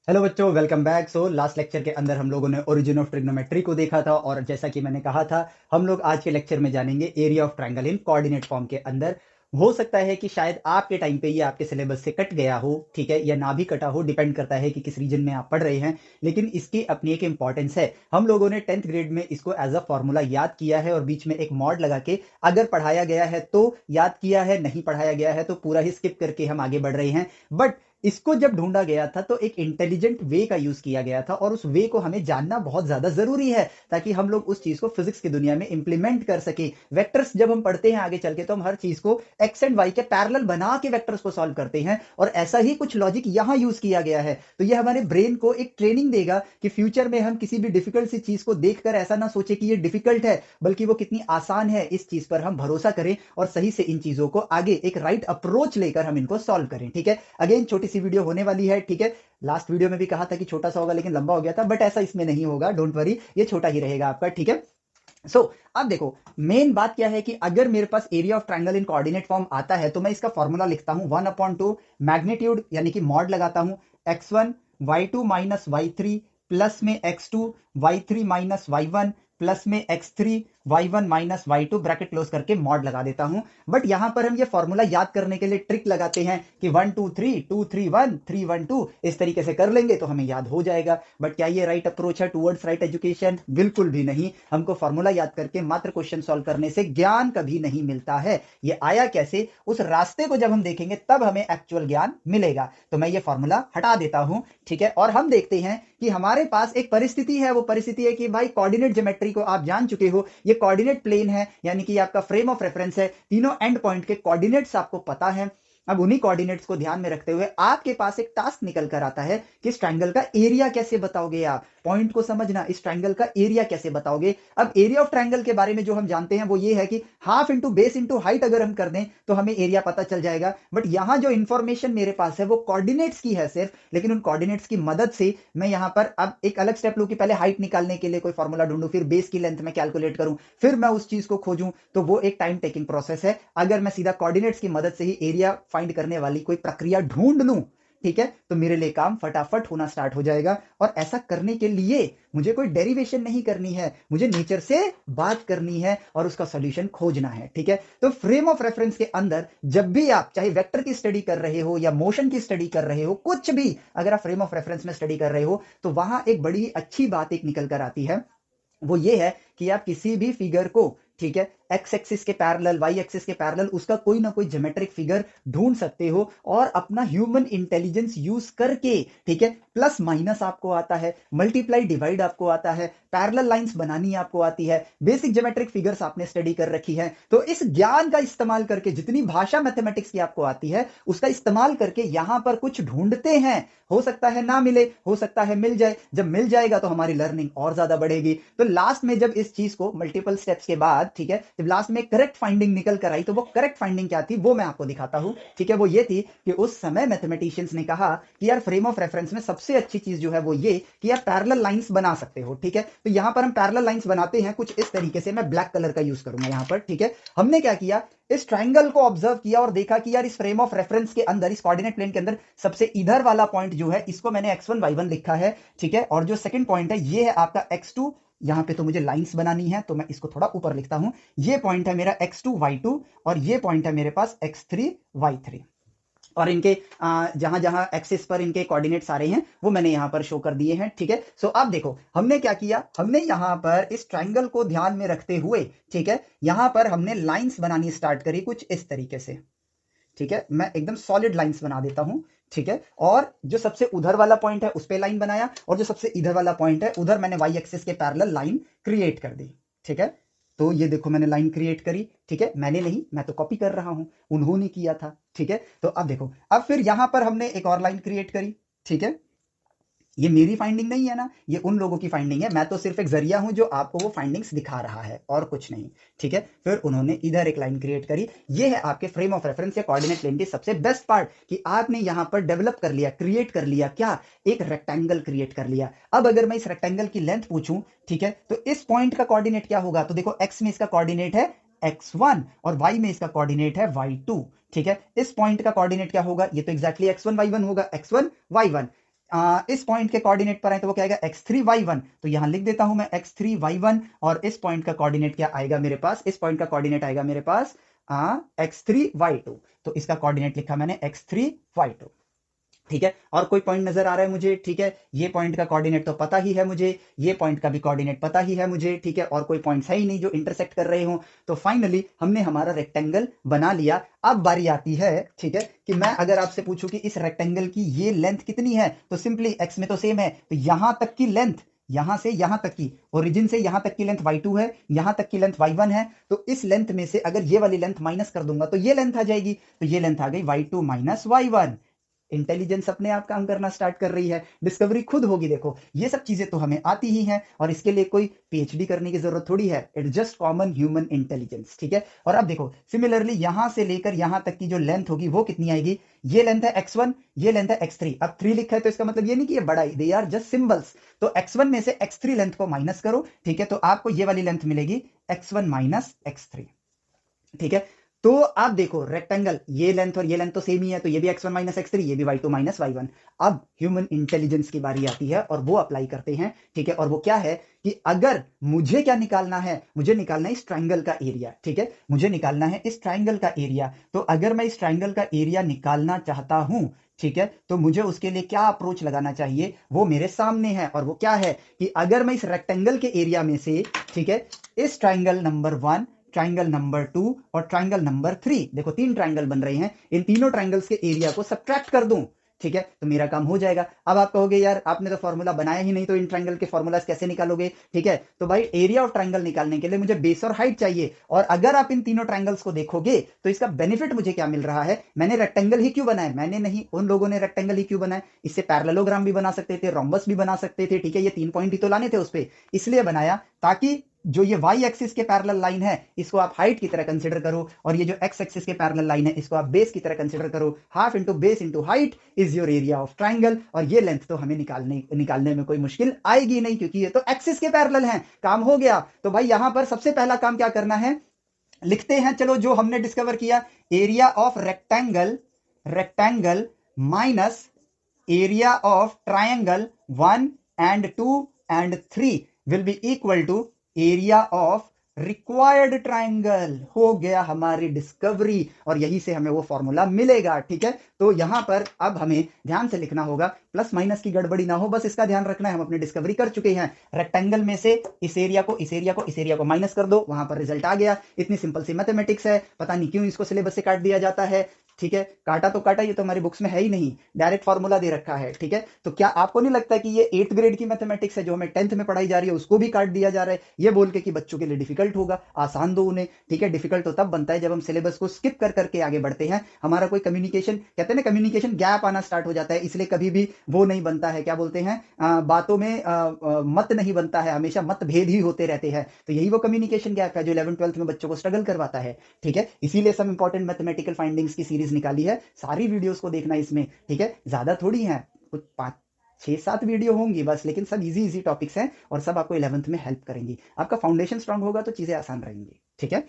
Hello बच्चों, welcome back. So last lecture के अंदर हम लोगों ने ओरिजिन ऑफ ट्रिग्नोमेट्री को देखा था, और जैसा कि मैंने कहा था, हम लोग आज के लेक्चर में जानेंगे area of triangle in coordinate form के अंदर। हो सकता है कि शायद आपके टाइम पे ये आपके सिलेबस से कट गया हो, ठीक है, या ना भी कटा हो, डिपेंड करता है कि किस रीजन में आप पढ़ रहे हैं। लेकिन इसकी अपनी एक इंपॉर्टेंस है। हम लोगों ने 10th ग्रेड में इसको एज अ फॉर्मूला याद किया है और बीच में एक मॉड लगा के अगर पढ़ाया गया है तो याद किया है, नहीं पढ़ाया गया है तो पूरा ही स्किप करके हम आगे बढ़ रहे हैं। बट इसको जब ढूंढा गया था तो एक इंटेलिजेंट वे का यूज किया गया था, और उस वे को हमें जानना बहुत ज्यादा जरूरी है ताकि हम लोग उस चीज को फिजिक्स की दुनिया में इंप्लीमेंट कर सके। वेक्टर्स जब हम पढ़ते हैं आगे चल के तो हम हर चीज को एक्स एंड वाई के पैरेलल बना के वेक्टर्स को सॉल्व करते हैं, और ऐसा ही कुछ लॉजिक यहां यूज किया गया है। तो ये हमारे ब्रेन को एक ट्रेनिंग देगा कि फ्यूचर में हम किसी भी डिफिकल्ट सी चीज को देखकर ऐसा ना सोचे कि ये डिफिकल्ट है, बल्कि वो कितनी आसान है, इस चीज पर हम भरोसा करें और सही से इन चीजों को आगे एक राइट अप्रोच लेकर हम इनको सॉल्व करें। ठीक है, अगेन छोटी सी वीडियो होने वाली है। ठीक है, लास्ट वीडियो में भी कहा था कि छोटा सा होगा लेकिन लंबा हो गया था, बट ऐसा इसमें नहीं होगा, डोंट वरी, ये छोटा ही रहेगा आपका। ठीक है, सो अब देखो, मेन बात क्या है कि अगर मेरे पास area of triangle in coordinate form आता है तो मैं इसका फॉर्मूला लिखता हूं 1/2 मैग्नीट्यूड, यानी कि मॉड लगाता हूं x1 y2 minus y3 plus में x2 y3 minus y1 plus में x3 y1 minus y2 bracket close करके मॉड लगा देता हूं। बट यहां पर हम ये फॉर्मूला याद करने के लिए ट्रिक लगाते हैं कि 1 2 3 2 3 1 3 1 2, इस तरीके से कर लेंगे तो हमें याद हो जाएगा। बट क्या ये राइट अप्रोच है टूवर्ड्स राइट एजुकेशन? बिल्कुल भी नहीं। हमको फॉर्मूला याद करके मात्र क्वेश्चन सॉल्व करने से ज्ञान कभी नहीं मिलता है। ये आया कैसे, उस रास्ते को जब हम देखेंगे तब हमें एक्चुअल ज्ञान मिलेगा। तो मैं ये फॉर्मूला हटा देता हूं। ठीक है, और हम देखते हैं कि हमारे पास एक परिस्थिति है। वो परिस्थिति है कि भाई कोऑर्डिनेट ज्योमेट्री को आप जान चुके हो, ये कोऑर्डिनेट प्लेन है, यानी कि आपका फ्रेम ऑफ रेफरेंस है। तीनों एंड पॉइंट के कोऑर्डिनेट्स आपको पता है। अब उन्हीं कोऑर्डिनेट्स को ध्यान में रखते हुए आपके पास एक टास्क निकल कर आता है कि इस ट्रायंगल का एरिया कैसे बताओगे। आप पॉइंट को समझना, इस ट्रायंगल का एरिया कैसे बताओगे। अब एरिया ऑफ ट्रायंगल के बारे में जो हम जानते हैं वो ये है कि half into base into height अगर हम कर दें तो हमें एरिया पता चल जाएगा। बट यहां जो इंफॉर्मेशन मेरे पास है वो कोऑर्डिनेट्स की है सिर्फ, लेकिन उन कोऑर्डिनेट्स की मदद से मैं यहां पर अब एक अलग स्टेप लूं कि पहले हाइट निकालने के लिए कोई फॉर्मूला ढूंढूं, फिर बेस की लेंथ में कैलकुलेट करूं, फिर मैं उस चीज को खोजूं, तो वो एक टाइम टेकिंग प्रोसेस है। अगर मैं सीधा कोऑर्डिनेट्स की मदद से ही एरिया फाइंड करने वाली कोई प्रक्रिया ढूंढ लूं, ठीक है, तो मेरे लिए काम फटाफट होना स्टार्ट हो जाएगा। और ऐसा करने के लिए मुझे कोई डेरिवेशन नहीं करनी है, मुझे नेचर से बात करनी है और उसका सॉल्यूशन खोजना है। ठीक है, तो फ्रेम ऑफ रेफरेंस के अंदर जब भी आप चाहे वेक्टर की स्टडी कर रहे हो या मोशन की स्टडी कर रहे हो, कुछ भी अगर आप फ्रेम ऑफ रेफरेंस में स्टडी कर रहे हो तो वहां एक बड़ी अच्छी बात एक निकल कर आती है। वो ये है कि आप किसी भी फिगर को, ठीक है, एक्स एक्सिस के पैरेलल, वाई एक्सिस के पैरेलल, उसका कोई ना कोई ज्योमेट्रिक फिगर ढूंढ सकते हो और अपना ह्यूमन इंटेलिजेंस यूज करके, ठीक है, प्लस माइनस आपको आता है, मल्टीप्लाई डिवाइड आपको आता है, पैरेलल लाइंस बनानी आपको आती है, बेसिक ज्योमेट्रिक फिगर्स आपने स्टडी कर रखी है। तो इस ज्ञान का इस्तेमाल करके, जितनी भाषा मैथमेटिक्स की आपको आती है उसका इस्तेमाल करके यहां पर कुछ ढूंढते हैं। हो सकता है ना मिले, हो सकता है मिल जाए। जब मिल जाएगा तो हमारी लर्निंग और ज्यादा बढ़ेगी। तो लास्ट में जब इस चीज को मल्टीपल स्टेप्स के बाद, ठीक है, जब लास्ट में करेक्ट फाइंडिंग निकल कर आई तो वो करेक्ट फाइंडिंग क्या थी वो मैं आपको दिखाता हूं। ठीक है, वो ये थी कि उस समय मैथमेटिशियंस ने कहा कि यार फ्रेम ऑफ रेफरेंस में सबसे अच्छी चीज जो है वो ये कि यार पैरेलल लाइंस बना सकते हो। ठीक है, तो यहां पर हम पैरेलल लाइंस बनाते हैं कुछ इस तरीके से। मैं ब्लैक कलर का यूज करूंगा यहां पर। ठीक है, हमने क्या किया, इस ट्राइंगल को ऑब्जर्व किया और देखा कि यार इस फ्रेम ऑफ रेफरेंस के अंदर, इस कोऑर्डिनेट प्लेन के अंदर सबसे इधर वाला पॉइंट जो है इसको मैंने x1 y1 लिखा है। ठीक है, और जो सेकंड पॉइंट है ये है आपका x2। यहां पे तो मुझे लाइंस बनानी है तो मैं इसको थोड़ा ऊपर लिखता हूं। ये पॉइंट है मेरा x2 y2 और ये पॉइंट है मेरे पास x3 y3। और इनके जहां जहां एक्सिस पर इनके कोऑर्डिनेट्स आ रहे हैं वो मैंने यहां पर शो कर दिए हैं। ठीक है, सो अब देखो हमने क्या किया, हमने यहां पर इस ट्राइंगल को ध्यान में रखते हुए, ठीक है, यहां पर हमने लाइंस बनानी स्टार्ट करी कुछ इस तरीके से। ठीक है, मैं एकदम सॉलिड लाइंस बना देता हूं। ठीक है, और जो सबसे उधर वाला पॉइंट है उस पे लाइन बनाया, और जो सबसे इधर वाला पॉइंट है उधर मैंने वाई एक्सिस के पैरेलल लाइन क्रिएट कर दी। ठीक है, तो ये देखो मैंने लाइन क्रिएट करी। ठीक है, मैंने नहीं, मैं तो कॉपी कर रहा हूं, उन्होंने किया था। ठीक है, तो अब देखो, अब फिर यहां पर हमने एक और लाइन क्रिएट करी। ठीक है, ये मेरी फाइंडिंग नहीं है ना, ये उन लोगों की फाइंडिंग है, मैं तो सिर्फ एक जरिया हूं जो आपको वो फाइंडिंग्स दिखा रहा है और कुछ नहीं। ठीक है, फिर उन्होंने इधर एक लाइन क्रिएट करी। ये है आपके फ्रेम ऑफ रेफरेंस या कोऑर्डिनेट प्लेन की सबसे बेस्ट पार्ट कि आपने यहां पर डेवलप कर लिया, क्रिएट कर लिया, क्या, एक रेक्टेंगल क्रिएट कर लिया। अब अगर मैं इस रेक्टेंगल की लेंथ पूछूं, ठीक है, तो इस पॉइंट का कोऑर्डिनेट क्या होगा, तो देखो एक्स में इसका कोऑर्डिनेट है x1 और y में इसका कोऑर्डिनेट है y2। ठीक है, इस पॉइंट का कोऑर्डिनेट क्या होगा, ये तो एग्जैक्टली x1 y1 होगा, x1 y1। इस पॉइंट के कोऑर्डिनेट पर आए तो वो क्या आएगा x3y1, तो यहां लिख देता हूं मैं x3y1, और इस पॉइंट का कोऑर्डिनेट क्या आएगा मेरे पास, इस पॉइंट का कोऑर्डिनेट आएगा मेरे पास x3y2, तो इसका कोऑर्डिनेट लिखा मैंने x3y2। ठीक है, और कोई पॉइंट नजर आ रहा है मुझे, ठीक है, ये पॉइंट का कोऑर्डिनेट तो पता ही है मुझे, ये पॉइंट का भी कोऑर्डिनेट पता ही है मुझे, ठीक है, और कोई पॉइंट्स है ही नहीं जो इंटरसेक्ट कर रहे हो। तो फाइनली हमने हमारा रेक्टेंगल बना लिया। अब बारी आती है, ठीक है, कि मैं अगर आपसे पूछूं कि इस रेक्टेंगल की ये लेंथ कितनी है, तो सिंपली एक्स में तो सेम है, तो यहां तक की लेंथ, यहां से यहां तक की, ओरिजिन से यहां तक की लेंथ y2 है, यहां तक की लेंथ y1 है, तो इस लेंथ में से अगर ये वाली लेंथ माइनस कर दूंगा तो ये लेंथ आ जाएगी, तो ये लेंथ आ गई y2 माइनस y1। इंटेलिजेंस अपने आप काम करना स्टार्ट कर रही है, डिस्कवरी खुद होगी। देखो ये सब चीजें तो हमें आती ही हैं, और इसके लिए कोई पीएचडी करने की जरूरत थोड़ी है, it's just common human intelligence. ठीक है, और अब देखो सिमिलरली यहां से लेकर यहां तक की जो लेंथ होगी वो कितनी आएगी, ये लेंथ है x1, ये लेंथ है x3। अब 3 लिखा है तो इसका मतलब ये नहीं कि ये बड़ा, दे आर जस्ट सिंबल्स। तो x1 में से x3 लेंथ को माइनस करो, ठीक है, तो आपको ये वाली लेंथ मिलेगी x1 माइनस x3। ठीक है, तो आप देखो रेक्टेंगल, ये लेंथ और ये लेंथ तो सेम ही है, तो ये भी x1 माइनस x3, ये भी y2 माइनस y1। अब ह्यूमन इंटेलिजेंस की बारी आती है और वो अप्लाई करते हैं। ठीक है, और वो क्या है कि अगर मुझे क्या निकालना है, मुझे निकालना है इस ट्राइंगल का एरिया। ठीक है, मुझे निकालना है इस ट्राइंगल का एरिया। तो अगर मैं इस ट्राइंगल का एरिया निकालना चाहता हूं, ठीक है, तो मुझे उसके लिए क्या अप्रोच लगाना चाहिए, वो मेरे सामने है, और वो क्या है कि अगर मैं इस रेक्टेंगल के एरिया में से, ठीक है, इस ट्राइंगल नंबर 1, ट्राइंगल नंबर 2 और ट्राइंगल नंबर 3, देखो 3 ट्राइंगल बन रहे हैं, इन तीनों ट्राइंगल्स के एरिया को सब्ट्रैक्ट कर दूं, ठीक है, तो मेरा काम हो जाएगा। अब आप कहोगे यार आपने तो फॉर्मूला बनाया ही नहीं, तो इन ट्राइंगल के फॉर्मूलाज कैसे निकालोगे। ठीक है, तो भाई एरिया ऑफ ट्राइंगल निकालने के लिए मुझे बेस और हाइट चाहिए, और अगर आप इन तीनों ट्राइंगल्स को देखोगे तो इसका बेनिफिट मुझे क्या मिल रहा है। मैंने रेक्टेंगल ही क्यों बनाया, मैंने नहीं, उन लोगों ने रेक्टेंगल ही क्यों बनाया, इससे पैरेललोग्राम भी बना सकते थे, रोम्बस भी बना सकते थे। ठीक है, ये 3 पॉइंट ही तो लाने थे उस पर, इसलिए बनाया ताकि जो ये y एक्सिस के पैरेलल लाइन है इसको आप हाइट की तरह कंसीडर करो, और ये जो x एक्सिस के पैरेलल लाइन है इसको आप बेस की तरह कंसीडर करो। Half into base into height is your area of triangle, और ये लेंथ तो हमें निकालने में कोई मुश्किल आएगी नहीं, क्योंकि ये तो एक्सिस के पैरेलल हैं। काम हो गया। तो भाई यहां पर सबसे पहला काम क्या करना है, लिखते हैं चलो जो हमने डिस्कवर किया, area of rectangle, rectangle minus area of triangle 1 and 2 and 3 will be equal to area of required triangle. हो गया हमारी डिस्कवरी, और यही से हमें वो फॉर्मूला मिलेगा। ठीक है, तो यहां पर अब हमें ध्यान से लिखना होगा, प्लस माइनस की गड़बड़ी ना हो, बस इसका ध्यान रखना है। हम अपनी डिस्कवरी कर चुके हैं, रेक्टेंगल में से इस एरिया को इस एरिया को इस एरिया को माइनस कर दो, वहां पर रिजल्ट आ गया। इतनी सिंपल सी मैथमेटिक्स है, पता नहीं क्यों इसको सिलेबस से काट दिया जाता है। ठीक है, काटा तो काटा, ये तो हमारी बुक्स में है ही नहीं, डायरेक्ट फॉर्मूला दे रखा है। ठीक है, तो क्या आपको नहीं लगता कि ये 8th ग्रेड की मैथमेटिक्स है जो हमें 10th में पढ़ाई जा रही है, उसको भी काट दिया जा रहा है, ये बोल के कि बच्चों के लिए डिफिकल्ट होगा, आसान दो उन्हें। ठीक है, डिफिकल्ट तो तब बनता है जब हम सिलेबस को स्किप कर करके आगे बढ़ते हैं, हमारा कोई कम्युनिकेशन, कहते हैं ना कम्युनिकेशन गैप आना स्टार्ट हो जाता है, इसलिए कभी भी वो नहीं बनता है, क्या बोलते हैं, बातों में मत नहीं बनता है, हमेशा मतभेद ही होते रहते हैं। तो यही वो कम्युनिकेशन गैप है जो 11th-12th में बच्चों को स्ट्रगल करवाता है। ठीक है, इसीलिए सब इंपॉर्टेंट मैथमेटिकल फाइंडिंग्स की सीरीज निकाली है, सारी वीडियोस को देखना इसमें। ठीक है, ज्यादा थोड़ी है, कुछ 5-6-7 वीडियो होंगी बस, लेकिन सब इजी टॉपिक्स हैं, और सब आपको 11th में हेल्प करेंगी। आपका फाउंडेशन स्ट्रांग होगा तो चीजें आसान रहेंगी। ठीक है,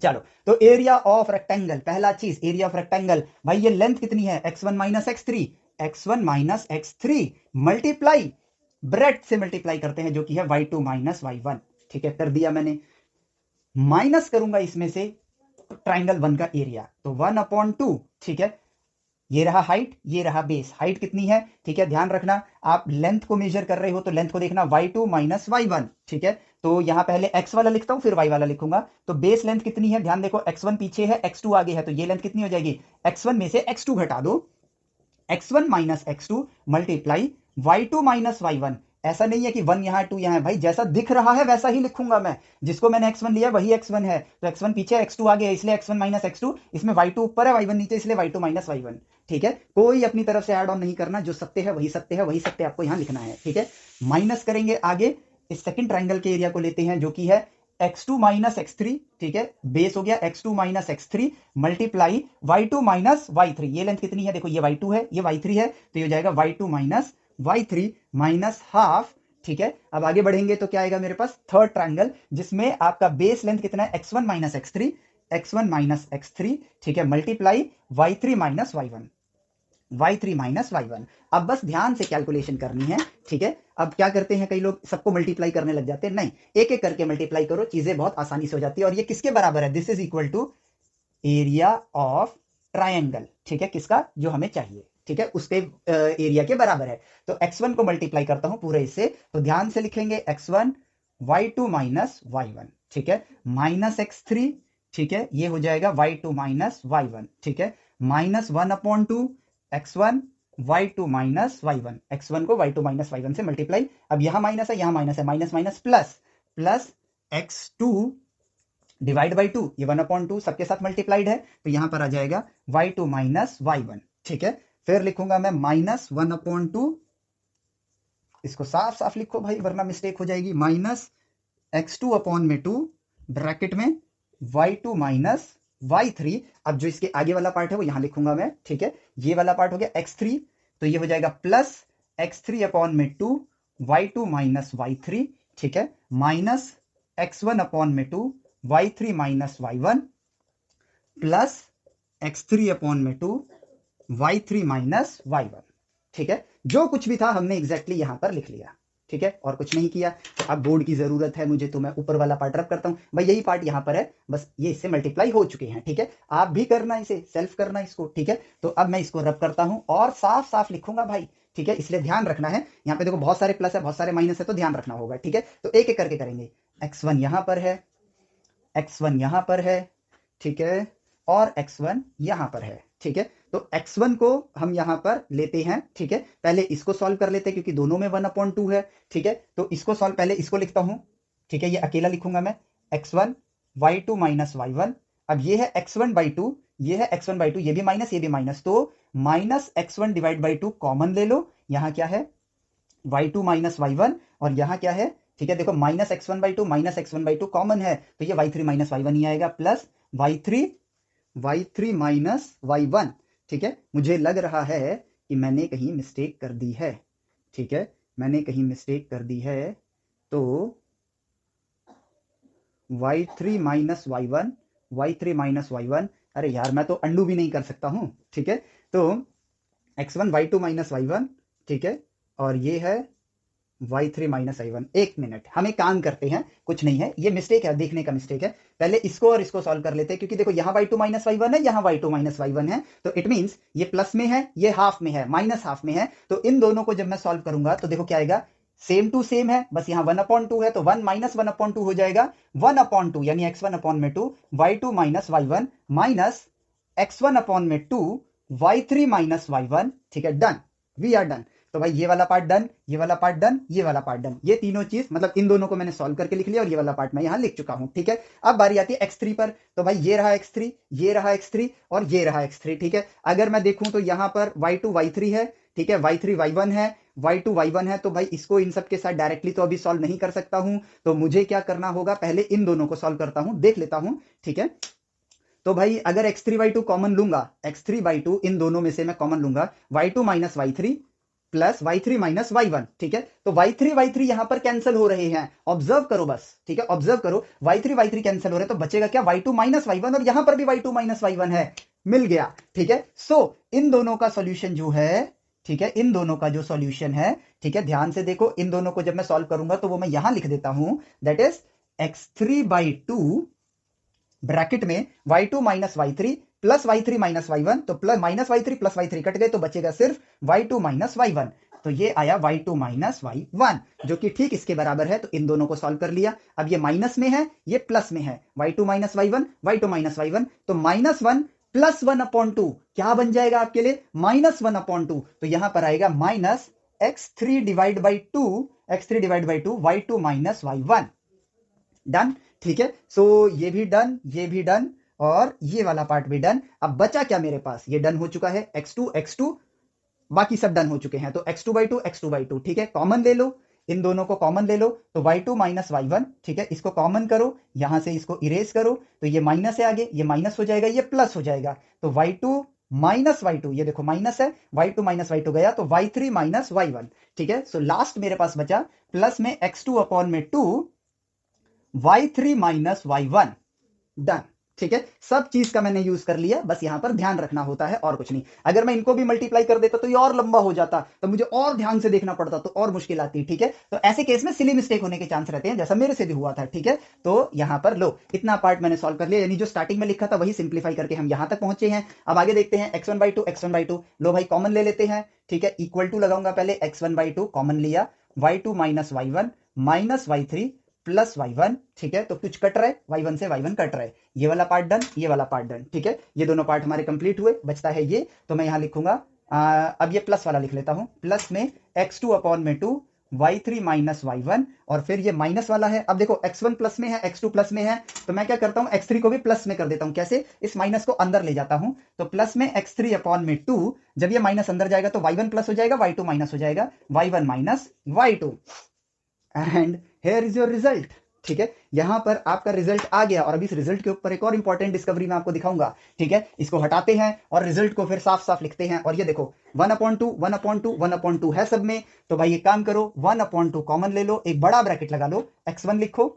चलो, तो एरिया ऑफ रेक्टेंगल, पहला चीज एरिया ऑफ रेक्टेंगल, भाई ये लेंथ कितनी है, x1 minus x3, x1 minus x3 multiply breath से मल्टीप्लाई करते हैं जो कि है y2 माइनस y1। ठीक है, कर दिया मैंने, माइनस करूंगा इसमें से ट्राइंगल 1 का एरिया, तो 1/2। ठीक है, ये रहा हाइट, ये रहा बेस। हाइट कितनी है, ठीक है, ध्यान रखना, आप लेंथ को मेजर कर रहे हो तो लेंथ को देखना, y2 माइनस y1। ठीक है, तो यहां पहले x वाला लिखता हूं फिर y वाला लिखूंगा। तो बेस लेंथ कितनी है, ध्यान देखो, x1 पीछे है, x2 आगे है, तो ये लेंथ कितनी हो जाएगी, x1 में से x2 घटा दो, x1 minus x2 multiply y2 minus y1। ऐसा नहीं है कि 1 यहां 2 यहां है, भाई जैसा दिख रहा है वैसा ही लिखूंगा मैं, जिसको मैंने x1 लिया वही x1 है, तो x1 पीछे x2 आगे है, इसलिए x1 माइनस x2, इसमें y2 ऊपर है y1 नीचे, इसलिए y2 माइनस y1। ठीक है, कोई अपनी तरफ से ऐड ऑन नहीं करना, जो सत्य है वही सत्य है, वही सत्य आपको यहां लिखना है। ठीक है, माइनस करेंगे आगे, इस सेकंड ट्राइंगल के एरिया को लेते हैं जो कि है x2 माइनस x3। ठीक है, बेस हो गया x2 minus x3 multiply y2 minus y3। ये लेंथ कितनी है, देखो ये y2 है, ये y3 है, तो ये हो जाएगा y2 minus y3 minus half. ठीक है, अब आगे बढ़ेंगे तो क्या आएगा मेरे पास, थर्ड ट्राइंगल, जिसमें आपका बेस लेंथ कितना है, x1 minus x3, x1 minus x3। ठीक है, multiply y3 minus y1। y3 minus y1। अब बस ध्यान से कैलकुलेशन करनी है, ठीक है। अब क्या करते हैं कई लोग, सबको मल्टीप्लाई करने लग जाते हैं, नहीं, एक एक करके मल्टीप्लाई करो, चीजें बहुत आसानी से हो जाती है। और ये किसके बराबर है, this is equal to area of triangle, ठीक है, किसका, जो हमें चाहिए, ठीक है, उसके एरिया के बराबर है। तो x1 को मल्टीप्लाई करता हूं पूरे इससे, तो ध्यान से लिखेंगे x1 y2 माइनस y1, ठीक है, माइनस x3, ठीक है, ये हो जाएगा y2 माइनस y1, ठीक है, minus 1/2 x1 y2 minus y1, x1 को y2 माइनस y1 से मल्टीप्लाई, अब यहां माइनस है, यहां माइनस है, minus minus plus, plus x2 divide by 2, ये 1/2 सबके साथ मल्टीप्लाइड है, तो यहां पर आ जाएगा y2 माइनस y1, ठीक है। फिर लिखूंगा मैं माइनस 1/2, इसको साफ साफ लिखो भाई वरना मिस्टेक हो जाएगी, माइनस x2 अपॉन में 2 ब्रैकेट में y2 माइनस y3। अब जो इसके आगे वाला पार्ट है वो यहां लिखूंगा मैं, ठीक है, ये वाला पार्ट हो गया x3, तो ये हो जाएगा प्लस x3 अपॉन में 2 y2 माइनस y3, ठीक है, माइनस x1 अपॉन में 2 y3 minus y1 plus x3 upon में 2 y3 माइनस y1, ठीक है। जो कुछ भी था हमने एग्जैक्टली यहां पर लिख लिया, ठीक है, और कुछ नहीं किया। अब बोर्ड की जरूरत है मुझे, तो मैं ऊपर वाला पार्ट रब करता हूं भाई, यही पार्ट यहां पर है, बस ये इससे मल्टीप्लाई हो चुके हैं, ठीक है। आप भी करना इसे, सेल्फ करना इसको, ठीक है। तो अब मैं इसको रब करता हूं और साफ साफ लिखूंगा भाई, ठीक है, इसलिए ध्यान रखना है, यहाँ पे देखो बहुत सारे प्लस है बहुत सारे माइनस है, तो ध्यान रखना होगा, ठीक है। तो एक एक करके करेंगे, x1 यहां पर है, x1 यहां पर है, ठीक है, और x1 यहां पर है, ठीक है। तो x1 को हम यहां पर लेते हैं, ठीक है, पहले इसको सॉल्व कर लेते हैं क्योंकि दोनों में 1/2 है, ठीक है। तो इसको सॉल्व, पहले इसको लिखता हूं, ठीक है, ये अकेला लिखूंगा मैं, x1 y2 माइनस y1। अब ये है x1 बाई 2, ये है x1 बाई 2, ये भी माइनस ये भी माइनस, तो minus x1 divide by 2 common ले लो, यहां क्या है y2 माइनस y1, और यहां क्या है, ठीक है, देखो minus x1 by 2 minus x1 by 2 common है, तो ये y3 माइनस y1 ही आएगा, प्लस y3 माइनस y1, ठीक है। मुझे लग रहा है कि मैंने कहीं मिस्टेक कर दी है, ठीक है, मैंने कहीं मिस्टेक कर दी है, तो y3 minus y1, y3 minus y1, अरे यार मैं तो अंडू भी नहीं कर सकता हूं, ठीक है। तो x1 y2 माइनस y1, ठीक है, और ये है y3 माइनस i1। एक मिनट, हम एक काम करते हैं, कुछ नहीं है, ये मिस्टेक है, देखने का मिस्टेक है, पहले इसको और इसको सॉल्व कर लेते हैं, क्योंकि देखो यहाँ y2 माइनस y1 है, यहाँ y2 माइनस y1 है, तो इट मींस ये प्लस में है, ये हाफ में है, माइनस हाफ में है, तो इन दोनों को जब मैं सॉल्व करूंगा तो देखो क्या आएगा, सेम टू सेम है, बस यहाँ 1/2 है, तो 1 माइनस 1/2 हो जाएगा 1/2, यानी x1 अपॉन में 2 y2 minus y1 minus x1 upon में 2 y3 माइनस y1, ठीक है, डन, वी आर डन। तो भाई ये वाला पार्ट डन, ये वाला पार्ट डन, ये वाला पार्ट डन, ये तीनों चीज मतलब इन दोनों को मैंने सॉल्व करके लिख लिया, और ये वाला पार्ट मैं यहां लिख चुका हूं, ठीक है। अब बारी आती है x3 पर, तो भाई ये रहा x3, ये रहा x3, और ये रहा x3, ठीक है। अगर मैं देखूं तो यहां पर y2 y3 है, ठीक है, y3 y1 है, y2 y1 है, तो भाई इसको इन सब के साथ डायरेक्टली तो अभी सॉल्व नहीं कर सकता हूं, तो मुझे क्या करना होगा, पहले इन दोनों को सॉल्व करता हूं, देख लेता हूं, ठीक है। तो भाई अगर x3 y2 कॉमन लूंगा, x3 y2 इन दोनों में से मैं कॉमन लूंगा, y2 minus y3 plus y3 minus y1, ठीक है। तो y3 यहां पर कैंसिल हो रहे हैं, ऑब्जर्व करो बस, ठीक है, ऑब्जर्व करो, y3 कैंसिल हो रहे हैं, तो बचेगा क्या, y2 माइनस y1, और यहां पर भी y2 माइनस y1 है, मिल गया, ठीक है। सो इन दोनों का सॉल्यूशन जो है, ठीक है, इन दोनों का जो सॉल्यूशन है, ठीक है, ध्यान से देखो, इन दोनों को जब मैं सॉल्व करूंगा तो वो मैं यहां लिख देता हूं, that is x3 by 2 bracket में y2 minus y3 plus y3 minus y1, तो plus minus y3 plus y3 cut गए, तो बचेगा सिर्फ y2 माइनस y1, तो ये आया y2 माइनस y1, जो कि ठीक इसके बराबर है। तो इन दोनों को सॉल्व कर लिया, अब ये माइनस में है, ये प्लस में है, y2 minus y1, y2 minus y1, तो -1 प्लस 1/2 क्या बन जाएगा आपके लिए, -1/2, तो यहां पर आएगा minus x3 divide by 2, x3 divide by 2 y2 minus y1, done, ठीक है। सो ये भी डन, ये भी डन, और ये वाला पार्ट भी डन। अब बचा क्या मेरे पास, ये डन हो चुका है, x2 बाकी सब डन हो चुके हैं, तो x2 बाई 2, ठीक है, कॉमन ले लो, इन दोनों को कॉमन ले लो, तो y2 माइनस y1, ठीक है, इसको कॉमन करो, यहां से इसको इरेज करो, तो ये माइनस है आगे, ये माइनस हो जाएगा, ये प्लस हो जाएगा, तो y2 माइनस y2, ये देखो माइनस है, y2 माइनस y2 गया, तो y3 माइनस y1, ठीक है। सो लास्ट मेरे पास बचा प्लस में x2 अपॉन में 2 y3 माइनस y1, डन, ठीक है, सब चीज का मैंने यूज कर लिया, बस यहां पर ध्यान रखना होता है और कुछ नहीं। अगर मैं इनको भी मल्टीप्लाई कर देता तो ये और लंबा हो जाता, तो मुझे और ध्यान से देखना पड़ता, तो और मुश्किल आती। ठीक है, तो ऐसे केस में सिली मिस्टेक होने के चांस रहते हैं, जैसा मेरे से भी हुआ था। ठीक है, तो यहां पर लो, इतना पार्ट मैंने सॉल्व कर लिया, यानी जो स्टार्टिंग में लिखा था वही सिंप्लीफाई करके हम यहां तक पहुंचे हैं। अब आगे देखते हैं x1/2 x1/2, लो भाई कॉमन ले लेते हैं। ठीक है, इक्वल टू लगाऊंगा पहले, x1/2 कॉमन लिया, y2 minus y1 minus y3 plus y1। ठीक है, तो कुछ कट रहा है, y1 से y1 कट रहा है, ये वाला पार्ट डन, ये वाला पार्ट डन। ठीक है, ये दोनों पार्ट हमारे कंप्लीट हुए, बचता है ये, तो मैं यहां लिखूंगा अब ये प्लस वाला लिख लेता हूं, प्लस में x2/2 y3 माइनस y1, और फिर ये माइनस वाला है। अब देखो x1 प्लस में है, x2 प्लस में है, तो मैं क्या करता हूं, x3 को भी प्लस में कर देता हूं। कैसे, इस माइनस को अंदर ले जाता हूं, तो प्लस में x3/2, जब ये माइनस अंदर जाएगा तो y1 प्लस हो जाएगा, y2 माइनस हो जाएगा, y1 minus y2, and here is your result. ठीक है, यहां पर आपका रिजल्ट आ गया, और अभी इस रिजल्ट के ऊपर एक और इंपॉर्टेंट डिस्कवरी मैं आपको दिखाऊंगा। ठीक है, इसको हटाते हैं और रिजल्ट को फिर साफ साफ लिखते हैं, और ये देखो 1/2 1/2 1/2 है सब में, तो भाई एक काम करो, 1/2 कॉमन ले लो, एक बड़ा ब्रैकेट लगा लो, x1 लिखो,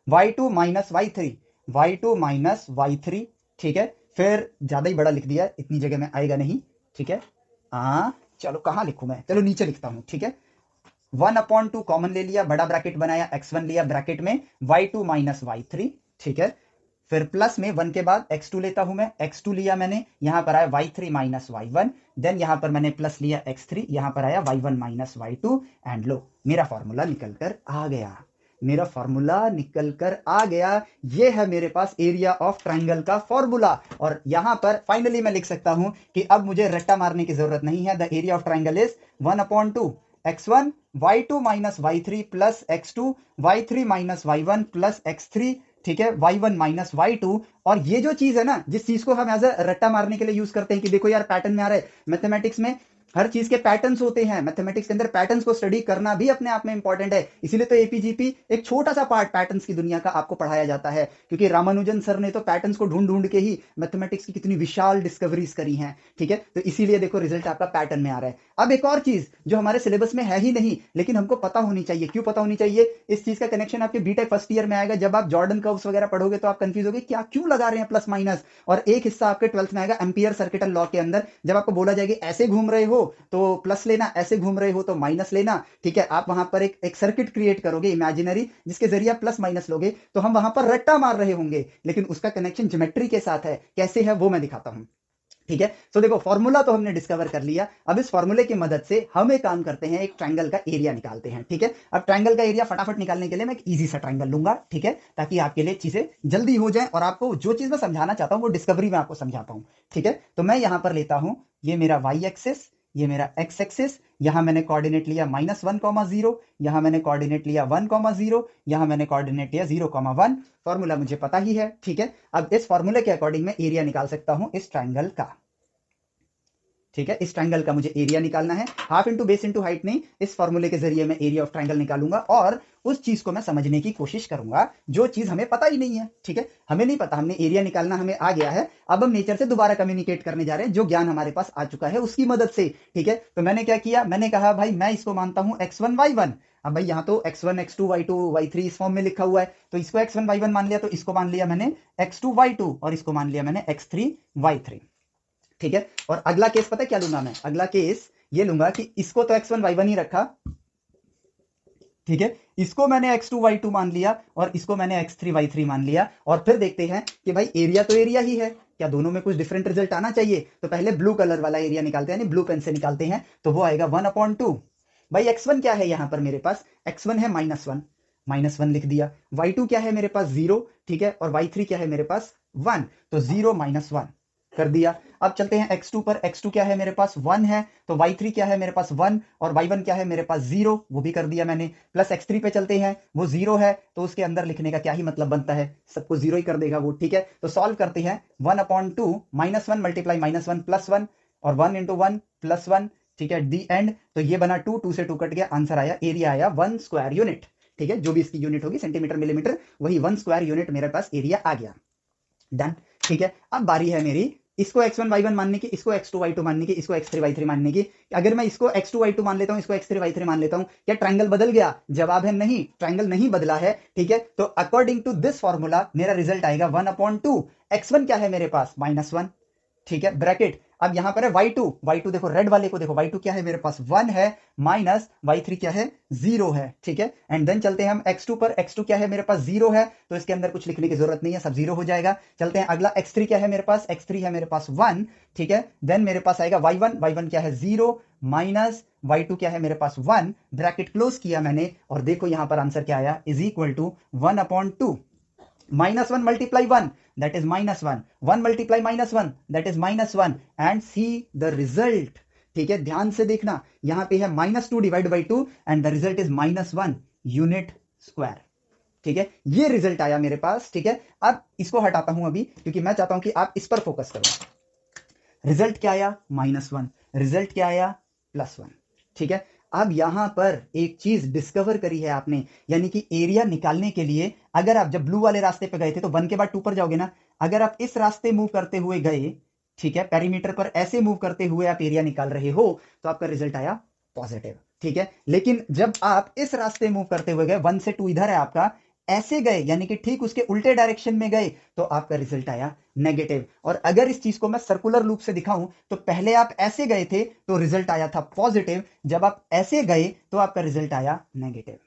y2 minus y3, y2 minus y3। ठीक है, फिर ज्यादा ही बड़ा लिख दिया, इतनी जगह में आएगा नहीं। ठीक है, चलो कहां लिखूं मैं, चलो नीचे लिखता हूं। ठीक है, 1/2 कॉमन ले लिया, बड़ा ब्रैकेट बनाया, x1 लिया ब्रैकेट में, y2 माइनस y3। ठीक है, फिर प्लस में 1 के बाद x2 लेता हूं मैं, x2 लिया मैंने, यहां पर आया y3 माइनस y1, देन यहां पर मैंने प्लस लिया x3, यहां पर आया y1 minus y2, and low मेरा फॉर्मूला निकल कर आ गया, मेरा फॉर्मूला निकल कर आ गया। ये है मेरे पास एरिया ऑफ ट्राइंगल का फॉर्मूला, और यहां पर फाइनली मैं लिख सकता हूं कि अब मुझे रट्टा मारने की जरूरत नहीं है। The area of triangle is 1/2 x1 y2 minus y3 plus x2 y3 minus y1 plus x3। ठीक है, y1 माइनस y2, और ये जो चीज है ना, जिस चीज को हम एज अ रट्टा मारने के लिए यूज करते हैं कि देखो यार पैटर्न में आ रहा है, मैथमेटिक्स में हर चीज के पैटर्न्स होते हैं, मैथमेटिक्स के अंदर पैटर्न्स को स्टडी करना भी अपने आप में इंपॉर्टेंट है, इसीलिए तो एपीजीपी एक छोटा सा पार्ट पैटर्न्स की दुनिया का आपको पढ़ाया जाता है, क्योंकि रामानुजन सर ने तो पैटर्न्स को ढूंढ ढूंढ के ही मैथमेटिक्स की कितनी विशाल डिस्कवरीज करी हैं। ठीक है, तो इसीलिए देखो रिजल्ट आपका पैटर्न में आ रहा है। अब एक और चीज जो हमारे सिलेबस में है ही नहीं, लेकिन हमको पता होनी चाहिए, क्यों पता होनी चाहिए, इस चीज का कनेक्शन आपके बीटेक फर्स्ट ईयर में आएगा, जब आप जॉर्डन कर्व्स वगैरह पढ़ोगे तो आप कंफ्यूज होगे क्या क्यों लगा रहे हैं प्लस माइनस, और एक हिस्सा आपके 12th में आएगा एम्पियर सर्किटल लॉ के अंदर, जब आपको बोला जाएगा ऐसे घूम रहे हो तो प्लस लेना, ऐसे घूम रहे हो तो माइनस लेना। ठीक है, आप वहां पर एक सर्किट क्रिएट करोगे इमेजिनरी, जिसके जरिए आप प्लस माइनस लोगे, तो हम वहां पर रट्टा मार रहे होंगे, लेकिन उसका कनेक्शन ज्योमेट्री के साथ है, कैसे है वो मैं दिखाता हूं। ठीक है, तो देखो फॉर्मूला तो हमने डिस्कवर कर लिया, अब इस फॉर्मूले की मदद से हम एक काम करते हैं, एक ट्रायंगल का एरिया निकालते हैं। ठीक है, अब ट्रायंगल का एरिया फटाफट निकालने के लिए मैं एक इजी सा ट्रायंगल लूंगा, ठीक है, ताकि आपके लिए चीजें जल्दी हो जाए, और आपको जो चीज मैं समझाना चाहता हूं वो डिस्कवरी में आपको समझाता हूं। ठीक है, तो मैं यहां पर लेता हूं, ये मेरा वाई एक्सिस, ये मेरा एक्स एक्सिस, यहां मैंने कोऑर्डिनेट लिया -1,0, यहां मैंने कोऑर्डिनेट लिया 1,0, यहां मैंने कोऑर्डिनेट लिया 0,1। फॉर्मूला मुझे पता ही है। ठीक है, अब इस फॉर्मूले के अकॉर्डिंग मैं एरिया निकाल सकता हूं इस ट्रायंगल का। ठीक है, इस ट्रायंगल का मुझे एरिया निकालना है, half into base into height नहीं, इस फॉर्मूले के जरिए मैं एरिया ऑफ ट्रायंगल निकालूंगा, और उस चीज को मैं समझने की कोशिश करूंगा जो चीज हमें पता ही नहीं है। ठीक है, हमें नहीं पता, हमने एरिया निकालना हमें आ गया है, अब हम नेचर से दोबारा कम्युनिकेट करने जा रहे हैं जो ज्ञान हमारे पास आ चुका है उसकी मदद से। ठीक है, तो मैंने क्या किया, मैंने कहा भाई मैं इसको मानता हूं x1 y1। अब भाई यहाँ तो x1 x2 y2 y3 इस फॉर्म में लिखा हुआ है, तो इसको x1 y1 मान लिया, तो इसको मान लिया मैंने x2 y2, और इसको मान लिया मैंने x3 y3। ठीक है, और अगला केस पता है क्या लूंगा मैं, अगला केस ये लूंगा कि इसको तो x1 y1 ही रखा, ठीक है, इसको मैंने x2 y2 मान लिया, और इसको मैंने x3 y3 मान लिया, और फिर देखते हैं कि भाई एरिया तो एरिया ही है, क्या दोनों में कुछ डिफरेंट रिजल्ट आना चाहिए, तो पहले ब्लू कलर वाला एरिया निकालते हैं, ब्लू पेन से निकालते हैं, तो वो आएगा 1/2। भाई x1 क्या है यहां पर मेरे पास, x1 है -1, -1 लिख दिया, y2 क्या है मेरे पास 0, ठीक है, और y3 क्या है मेरे पास 1, तो 0 -1 कर दिया। अब चलते हैं x2 पर, x2 क्या है मेरे पास 1 है, तो y3 क्या है मेरे पास 1, और y1 क्या है मेरे पास 0, वो भी कर दिया मैंने। प्लस x3 पे चलते हैं, वो 0 है, तो उसके अंदर लिखने का क्या ही मतलब बनता है, सबको 0 ही कर देगा वो। ठीक है, तो सॉल्व करते हैं, 1/2 -1 मल्टीप्लाई -1 प्लस 1, और 1 इंटू 1 प्लस 1। ठीक है, दी एंड, तो ये बना 2, 2 से 2 कट गया, आंसर आया, एरिया आया 1 स्क्वायर यूनिट। ठीक है, जो भी इसकी यूनिट होगी सेंटीमीटर मिलीमीटर, वही 1 स्क्वायर यूनिट मेरे पास एरिया आ गया। डन। ठीक है, अब बारी है मेरी इसको x1 y1 मानने की, इसको x2 y2 मानने की, इसको x3 y3 मानने की। अगर मैं इसको x2 y2 मान लेता हूं, इसको x3 y3 मान लेता हूं, क्या ट्रायंगल बदल गया? जवाब है नहीं, ट्रायंगल नहीं बदला है। ठीक है, तो अकॉर्डिंग टू दिस फॉर्मूला मेरा रिजल्ट आएगा 1/2। x1 क्या है मेरे पास? -1। ठीक है, ब्रैकेट। अब यहां पर है y2 देखो, रेड वाले को देखो, y2 क्या है मेरे पास? 1 है, माइनस y3 क्या है? 0 है। ठीक है, एंड देन चलते हैं हम x2 पर। x2 क्या है मेरे पास? 0 है, तो इसके अंदर कुछ लिखने की जरूरत नहीं है, सब 0 हो जाएगा। चलते हैं अगला, x3 क्या है मेरे पास? x3 है मेरे पास 1। ठीक है, देन मेरे पास आएगा y1 क्या है? 0 माइनस y2 क्या है मेरे पास? 1। ब्रैकेट क्लोज किया मैंने, और देखो यहां पर आंसर क्या आया? Is equal to 1/2। -1 multiply 1, that is -1, 1 multiply -1, that is -1, and see the result। ठीक है, ध्यान से देखना, यहां पे है -2 divide by 2 and the result is -1 unit square. ठीक है, ये रिजल्ट आया मेरे पास। ठीक है, अब इसको हटाता हूं अभी, क्योंकि मैं चाहता हूं कि आप इस पर फोकस करो। रिजल्ट क्या आया? -1। रिजल्ट क्या आया? +1। ठीक है, अब यहां पर एक चीज डिस्कवर करी है आपने, यानी कि एरिया निकालने के लिए अगर आप जब ब्लू वाले रास्ते पे गए थे तो 1 के बाद 2 पर जाओगे ना, अगर आप इस रास्ते मूव करते हुए गए, ठीक है, पेरीमीटर पर ऐसे मूव करते हुए आप एरिया निकाल रहे हो, तो आपका रिजल्ट आया पॉजिटिव। ठीक है, लेकिन जब आप इस रास्ते मूव करते हुए गए, 1 से 2 इधर है आपका, ऐसे गए यानी कि ठीक उसके उल्टे डायरेक्शन में गए, तो आपका रिजल्ट आया नेगेटिव। और अगर इस चीज को मैं सर्कुलर लूप से दिखाऊं, तो पहले आप ऐसे गए थे तो रिजल्ट आया था पॉजिटिव, जब आप ऐसे गए तो आपका रिजल्ट आया नेगेटिव।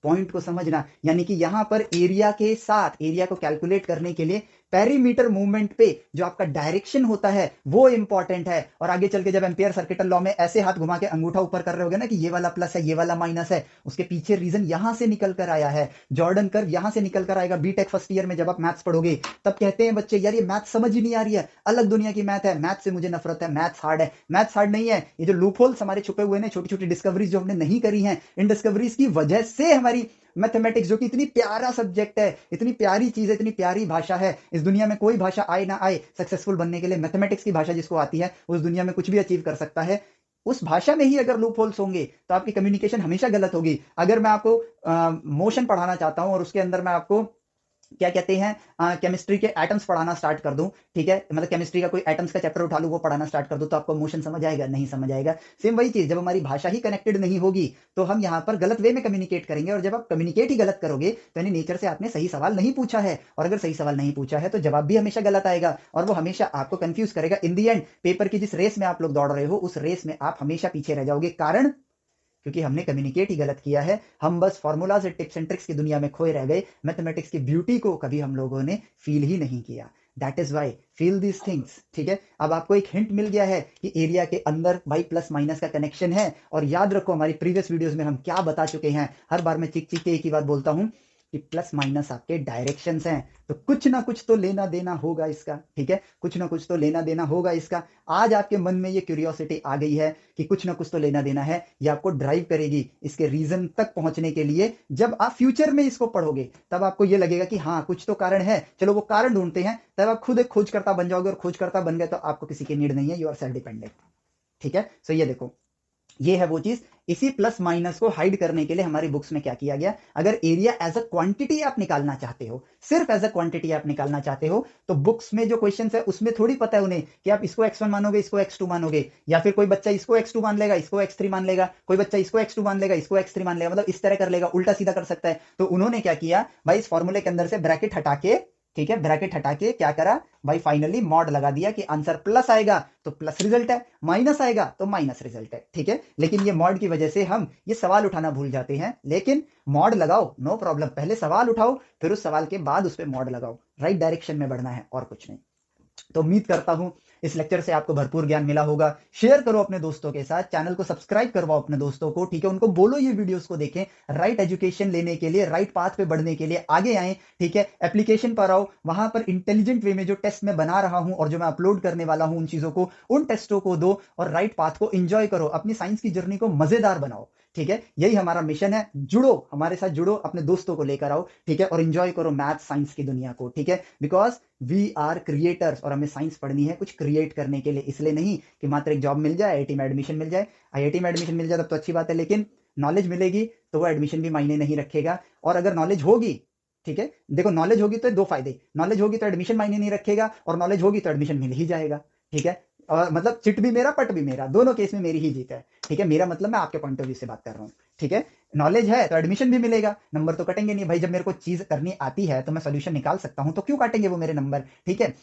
पॉइंट को समझना, यानी कि यहां पर एरिया के साथ, एरिया को कैलकुलेट करने के लिए पेरीमीटर मूवमेंट पे जो आपका डायरेक्शन होता है वो इंपॉर्टेंट है। और आगे चल के जब एम्पियर सर्किटल लॉ में ऐसे हाथ घुमा के अंगूठा ऊपर कर रहे होगे ना कि ये वाला प्लस है, ये वाला माइनस है, उसके पीछे रीजन यहां से निकल कर आया है। जॉर्डन कर्व यहां से निकल कर आएगा। बीटेक फर्स्ट ईयर में जब आप मैथ्स पढ़ोगे तब कहते हैं बच्चे, यार ये मैथ समझ ही नहीं आ रही है, अलग दुनिया की मैथ है, मैथ से मुझे नफरत है, मैथ्स हार्ड है। मैथ्स हार्ड नहीं है, ये जो लूप होल्स हमारे छुपे हुए हैं, छोटी छोटी डिस्कवरीज जो हमने नहीं करी हैं, इन डिस्कवरीज की वजह से हमारी मैथमेटिक्स, जो कि इतनी प्यारा सब्जेक्ट है, इतनी प्यारी चीज है, इतनी प्यारी भाषा है, इस दुनिया में कोई भाषा आए ना आए, सक्सेसफुल बनने के लिए मैथमेटिक्स की भाषा जिसको आती है उस दुनिया में कुछ भी अचीव कर सकता है। उस भाषा में ही अगर लूप होल्स होंगे तो आपकी कम्युनिकेशन हमेशा गलत होगी। अगर मैं आपको मोशन पढ़ाना चाहता हूं और उसके अंदर मैं आपको क्या कहते हैं केमिस्ट्री के एटम्स पढ़ाना स्टार्ट कर दूं, ठीक है, मतलब केमिस्ट्री का कोई एटम्स का चैप्टर उठा लूं, वो पढ़ाना स्टार्ट कर दूं, तो आपको मोशन समझ आएगा? नहीं समझ आएगा। सेम वही चीज, जब हमारी भाषा ही कनेक्टेड नहीं होगी तो हम यहां पर गलत वे में कम्युनिकेट करेंगे, और जब आप कम्युनिकेट ही गलत करोगे तो यानी नेचर से आपने सही सवाल नहीं पूछा है, और अगर सही सवाल नहीं पूछा है तो जवाब भी हमेशा गलत आएगा, और वो हमेशा आपको कंफ्यूज करेगा। इन दी एंड पेपर की जिस रेस में आप लोग दौड़ रहे हो, उस रेस में आप हमेशा पीछे रह जाओगे। कारण क्योंकि हमने कम्युनिकेट ही गलत किया है। हम बस फॉर्मूलाज और टिप्स एंड ट्रिक्स की दुनिया में खोए रह गए, मैथमेटिक्स की ब्यूटी को कभी हम लोगों ने फील ही नहीं किया। That is why feel this things. ठीक है, अब आपको एक हिंट मिल गया है कि एरिया के अंदर भाई प्लस माइनस का कनेक्शन है। और याद रखो, हमारी प्रीवियस वीडियोस में हम क्या बता चुके हैं, हर बार मैं चिक चिक के एक ही बात बोलता हूं कि प्लस माइनस आपके डायरेक्शंस हैं, तो कुछ ना कुछ तो लेना देना होगा इसका। ठीक है, कुछ ना कुछ तो लेना देना होगा इसका। आज आपके मन में ये क्यूरियोसिटी आ गई है कि कुछ ना कुछ तो लेना देना है, ये आपको ड्राइव करेगी इसके रीजन तक पहुंचने के लिए। जब आप फ्यूचर में इसको पढ़ोगे तब आपको ये लगेगा कि हाँ कुछ तो कारण है, चलो वो कारण ढूंढते हैं, तब आप खुद एक खोजकर्ता बन जाओगे, और खोजकर्ता बन गए तो आपको किसी की नीड नहीं है, यू आर सेल्फ डिपेंडेंट। ठीक है, सो ये देखो, ये है वो चीज। इसी प्लस माइनस को हाइड करने के लिए हमारी बुक्स में क्या किया गया, अगर एरिया एज अ क्वांटिटी आप निकालना चाहते हो, सिर्फ एज अ क्वांटिटी आप निकालना चाहते हो, तो बुक्स में जो क्वेश्चन है उसमें थोड़ी पता है उन्हें कि आप इसको x1 मानोगे, इसको x2 मानोगे, या फिर कोई बच्चा इसको x2 मान लेगा, इसको x3 मान लेगा, कोई बच्चा इसको x2 मान लेगा, इसको x3 मान लेगा, मतलब इस तरह कर लेगा, उल्टा सीधा कर सकता है। तो उन्होंने क्या किया भाई, इस फॉर्मूले के अंदर से ब्रैकेट हटा के, ठीक है, ब्रैकेट हटा के क्या करा भाई, फाइनली मॉड लगा दिया कि आंसर प्लस आएगा तो प्लस रिजल्ट है, माइनस आएगा तो माइनस रिजल्ट है। ठीक है, लेकिन ये मॉड की वजह से हम ये सवाल उठाना भूल जाते हैं। लेकिन मॉड लगाओ, नो प्रॉब्लम, पहले सवाल उठाओ, फिर उस सवाल के बाद उस पर मॉड लगाओ, राइट डायरेक्शन में बढ़ना है और कुछ नहीं। तो उम्मीद करता हूं इस लेक्चर से आपको भरपूर ज्ञान मिला होगा। शेयर करो अपने दोस्तों के साथ, चैनल को सब्सक्राइब करवाओ अपने दोस्तों को, ठीक है, उनको बोलो ये वीडियोस को देखें, राइट एजुकेशन लेने के लिए, राइट पाथ पे बढ़ने के लिए आगे आए। ठीक है, एप्लीकेशन पर आओ, वहां पर इंटेलिजेंट वे में जो टेस्ट मैं बना रहा हूं और जो मैं अपलोड करने वाला हूं, उन चीजों को, उन टेस्टों को दो, और राइट पाथ को एंजॉय करो, अपनी साइंस की जर्नी को मजेदार बनाओ। ठीक है, यही हमारा मिशन है। जुड़ो, हमारे साथ जुड़ो, अपने दोस्तों को लेकर आओ, ठीक है, और एंजॉय करो मैथ साइंस की दुनिया को। ठीक है, बिकॉज वी आर क्रिएटर्स, और हमें साइंस पढ़नी है कुछ क्रिएट करने के लिए, इसलिए नहीं कि मात्र एक जॉब मिल जाए, आईआईटी में एडमिशन मिल जाए। आईआईटी में एडमिशन मिल जाए तब तो अच्छी बात है, लेकिन नॉलेज मिलेगी तो वो एडमिशन भी मायने नहीं रखेगा। और अगर नॉलेज होगी, ठीक है, देखो नॉलेज होगी तो दो फायदे, नॉलेज होगी तो एडमिशन मायने नहीं रखेगा, और नॉलेज होगी तो एडमिशन मिल ही जाएगा। ठीक है। और मतलब चिट भी मेरा पट भी मेरा, दोनों केस में मेरी ही जीत है। ठीक है, मेरा मतलब मैं आपके पॉइंट ऑफ व्यू से बात कर रहा हूँ। ठीक है, नॉलेज है तो एडमिशन भी मिलेगा, नंबर तो कटेंगे नहीं भाई। जब मेरे को चीज करनी आती है तो मैं सोल्यूशन निकाल सकता हूँ, तो क्यों काटेंगे वो मेरे नंबर। ठीक है।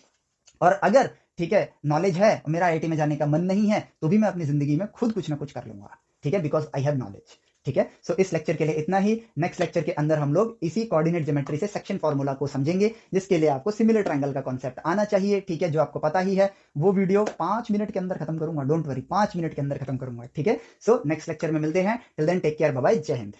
और अगर ठीक है नॉलेज है और मेरा आईआईटी में जाने का मन नहीं है, तो भी मैं अपनी जिंदगी में खुद कुछ ना कुछ कर लूंगा। ठीक है, बिकॉज आई हैव नॉलेज। ठीक है, सो इस लेक्चर के लिए इतना ही। नेक्स्ट लेक्चर के अंदर हम लोग इसी कोऑर्डिनेट ज्योमेट्री से सेक्शन फॉर्मूला को समझेंगे, जिसके लिए आपको सिमिलर ट्रायंगल का कॉन्सेप्ट आना चाहिए। ठीक है, जो आपको पता ही है। वो वीडियो 5 मिनट के अंदर खत्म करूंगा, डोंट वरी, 5 मिनट के अंदर खत्म करूंगा। ठीक है, सो नेक्स्ट लेक्चर में मिलते हैं। Till then take care, bye bye, जय हिंद।